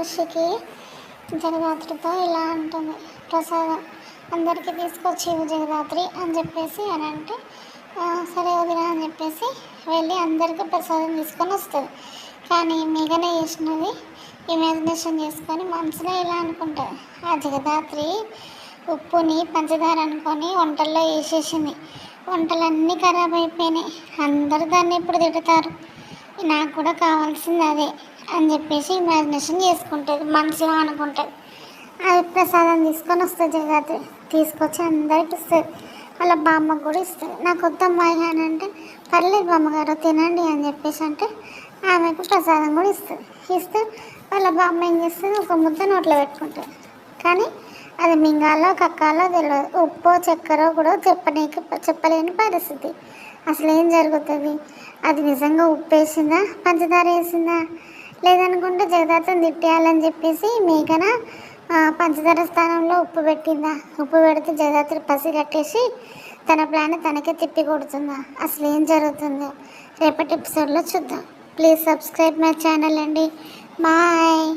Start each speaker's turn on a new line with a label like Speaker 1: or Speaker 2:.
Speaker 1: ఉషికి జగదాత్రితో ఇలా అంటుంది, ప్రసాదం అందరికీ తీసుకొచ్చి జగదాత్రి అని చెప్పేసి అని అంటే సరే వదిన అని చెప్పేసి వెళ్ళి అందరికీ ప్రసాదం తీసుకొని వస్తుంది. కానీ మేఘన చేసినది ఇమాజినేషన్ చేసుకొని మనసులో ఇలా అనుకుంటుంది, ఆ జగదాత్రి ఉప్పుని పంచదార అనుకొని వంటల్లో వేసేసింది, వంటలన్నీ ఖరాబ్ అయిపోయినాయి, అందరూ దాన్ని ఇప్పుడు తిడతారు, నాకు కూడా కావాల్సింది అదే అని చెప్పేసి ఇమాజినేషన్ చేసుకుంటుంది, మనసులో అనుకుంటుంది. అది ప్రసాదం తీసుకొని వస్తుంది జగదాత్రి, తీసుకొచ్చి అందరికి ఇస్తుంది, వాళ్ళ బామ్మకు కూడా ఇస్తుంది. నాకు వద్దమ్మాయి అని అంటే పర్లేదు బామ్మగారు తినండి అని చెప్పేసి అంటే ఆమెకు ప్రసాదం కూడా ఇస్తే వాళ్ళ బామ్మ ఏం చేస్తుంది, ఒక ముద్ద నోట్లో పెట్టుకుంటుంది. కానీ అది మింగాలో కక్కాలో తెలియదు, ఉప్పు చక్కెర కూడా చెప్పలేని పరిస్థితి. అసలు ఏం జరుగుతుంది, అది నిజంగా ఉప్పు వేసిందా పంచదార వేసిందా, లేదనుకుంటే జగదాత్రిని తిట్టేయాలని చెప్పేసి మేఘన పంచదార స్థానంలో ఉప్పు పెట్టిందా, ఉప్పు పెడితే జగదాత్రి పసి కట్టేసి తన ప్లాన్ తనకే తిప్పి కొడుతుందా, అసలు ఏం జరుగుతుందో రేపటి ఎపిసోడ్లో చూద్దాం. ప్లీజ్ సబ్స్క్రైబ్ మై ఛానల్ అండి. బాయ్.